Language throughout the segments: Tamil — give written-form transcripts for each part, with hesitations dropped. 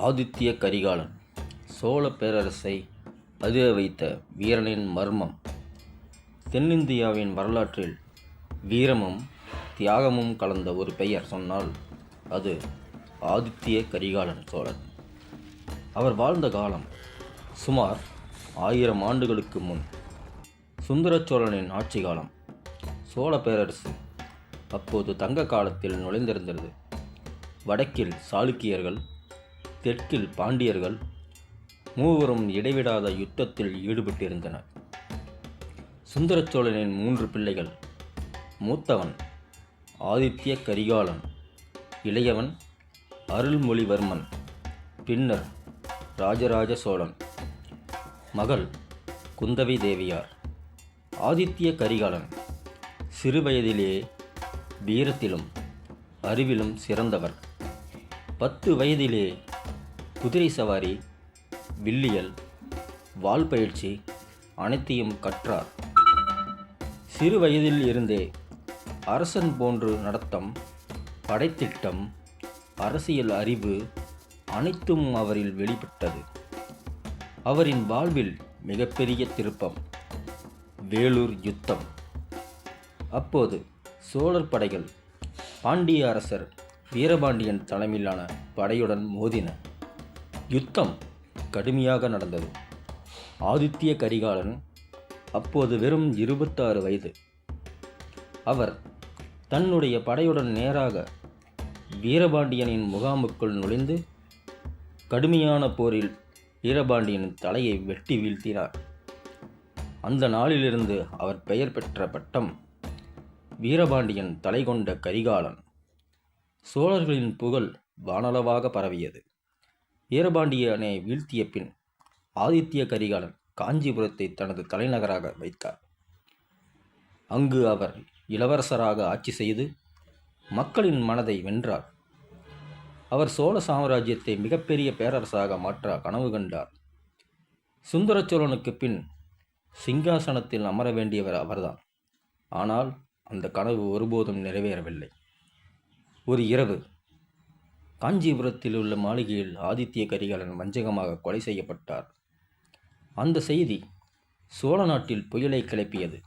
ஆதித்ய கரிகாலன் சோழ பேரரசை அதிர வைத்த வீரனின் மர்மம். தென்னிந்தியாவின் வரலாற்றில் வீரமும் தியாகமும் கலந்த ஒரு பெயர் சொன்னால் அது ஆதித்ய கரிகாலன் சோழன். அவர் வாழ்ந்த காலம் சுமார் 1000 ஆண்டுகளுக்கு முன். சுந்தர சோழனின் ஆட்சி காலம். சோழ பேரரசு அப்போது தங்க காலத்தில் நுழைந்திருந்தது. வடக்கில் சாளுக்கியர்கள், தெற்கில் பாண்டியர்கள் மூவரும் இடைவிடாத யுத்தத்தில் ஈடுபட்டிருந்தனர். சுந்தர சோழனின் 3 பிள்ளைகள். மூத்தவன் ஆதித்ய கரிகாலன், இளையவன் அருள்மொழிவர்மன், பின்னர் ராஜராஜ சோழன். மகள் குந்தவி தேவியார். ஆதித்ய கரிகாலன் சிறுவயதிலேயே வீரத்திலும் அறிவிலும் சிறந்தவர். 10 வயதிலே குதிரை சவாரி, வில்லியல், வாள் பயிற்சி அனைத்தையும் கற்றார். சிறு வயதில் இருந்தே அரசன் போன்று நடத்தம், படைத்திட்டம், அரசியல் அறிவு அனைத்தும் அவரில் வெளிப்பட்டது. அவரின் வாழ்வில் மிகப்பெரிய திருப்பம் வேலூர் யுத்தம். அப்போது சோழர் படைகள் பாண்டிய அரசர் வீரபாண்டியன் தலைமையிலான படையுடன் மோதின. யுத்தம் கடுமையாக நடந்தது. ஆதித்ய கரிகாலன் அப்போது வெறும் 26 வயது. அவர் தன்னுடைய படையுடன் நேராக வீரபாண்டியனின் முகாமுக்குள் நுழைந்து கடுமையான போரில் வீரபாண்டியனின் தலையை வெட்டி வீழ்த்தினார். அந்த நாளிலிருந்து அவர் பெயர் பெற்ற பட்டம் வீரபாண்டியன் தலை கொண்ட கரிகாலன். சோழர்களின் புகழ் வானளவாக பரவியது. வீரபாண்டியனை வீழ்த்திய பின் ஆதித்ய கரிகாலன் காஞ்சிபுரத்தை தனது தலைநகராக வைத்தார். அங்கு அவர் இளவரசராக ஆட்சி செய்து மக்களின் மனதை வென்றார். அவர் சோழ சாம்ராஜ்யத்தை மிகப்பெரிய பேரரசாக மாற்ற கனவு கண்டார். சுந்தர சோழனுக்கு பின் சிங்காசனத்தில் அமர வேண்டியவர் அவர்தான். ஆனால் அந்த கனவு ஒருபோதும் நிறைவேறவில்லை. ஒரு இரவு காஞ்சிபுரத்தில் உள்ள மாளிகையில் ஆதித்ய கரிகாலன் வஞ்சகமாக கொலை செய்யப்பட்டார். அந்த செய்தி சோழ நாட்டில் புயலை கிளப்பியது.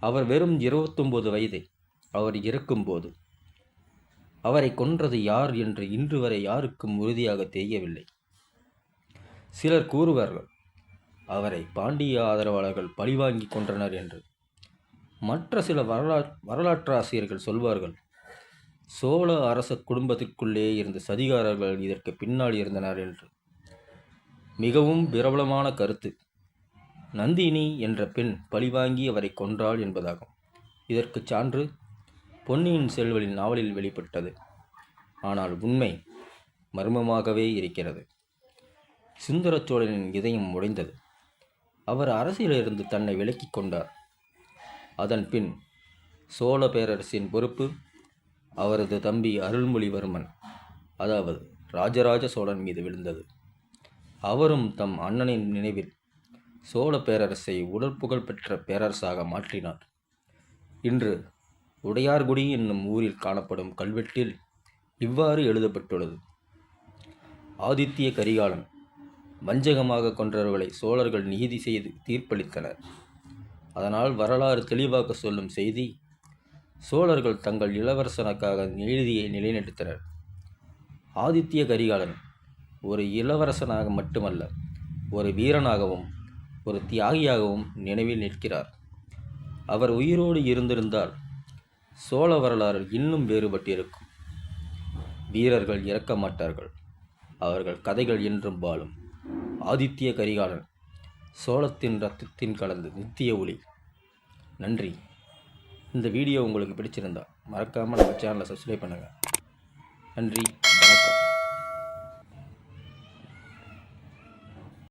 அவர் வெறும் 29 வயதே. அவர் இறக்கும்போது அவரை கொன்றது யார் என்று இன்று வரை யாருக்கும் உறுதியாக தெரியவில்லை. சிலர் கூறுவார்கள் அவரை பாண்டிய ஆதரவாளர்கள் பழிவாங்கி கொன்றனர் என்று. மற்ற சில வரலாற்றாசிரியர்கள் சொல்வார்கள் சோழ அரச குடும்பத்திற்குள்ளே இருந்த சதிகாரர்கள் இதற்கு பின்னால் இருந்தனர் என்று. மிகவும் பிரபலமான கருத்து நந்தினி என்ற பெண் பழிவாங்கி அவரை கொன்றாள் என்பதாகும். இதற்கு சான்று பொன்னியின் செல்வனின் நாவலில் வெளிப்பட்டது. ஆனால் உண்மை மர்மமாகவே இருக்கிறது. சுந்தர சோழனின் இதயம் உடைந்தது. அவர் அரசியலிருந்து தன்னை விலக்கிக் கொண்டார். அதன் பின் சோழ பேரரசின் பொறுப்பு அவரது தம்பி அருள்மொழிவர்மன், அதாவது ராஜராஜ சோழன் மீது விழுந்தது. அவரும் தம் அண்ணனின் நினைவில் சோழ பேரரசை உடற்புகழ் பெற்ற பேரரசாக மாற்றினார். இன்று உடையார்குடி என்னும் ஊரில் காணப்படும் கல்வெட்டில் இவ்வாறு எழுதப்பட்டுள்ளது: ஆதித்ய கரிகாலன் வஞ்சகமாக கொன்றவர்களை சோழர்கள் நீதி செய்து தீர்ப்பளித்தனர். அதனால் வரலாறு தெளிவாக சொல்லும் செய்தி, சோழர்கள் தங்கள் இளவரசனுக்காக நீதியை நிலைநிறுத்தினர். ஆதித்ய கரிகாலன் ஒரு இளவரசனாக மட்டுமல்ல, ஒரு வீரனாகவும் ஒரு தியாகியாகவும் நினைவில் நிற்கிறார். அவர் உயிரோடு இருந்திருந்தால் சோழ வரலாறு இன்னும் வேறுபட்டிருக்கும். வீரர்கள் இறக்க மாட்டார்கள், அவர்கள் கதைகள் என்றும் வாழும். ஆதித்ய கரிகாலன் சோழத்தின் இரத்தத்தின் கலந்து நித்திய ஒளி. நன்றி. இந்த வீடியோ உங்களுக்கு பிடிச்சிருந்தா மறக்காமல் நம்ம சேனலை சப்ஸ்கிரைப் பண்ணுங்கள். நன்றி.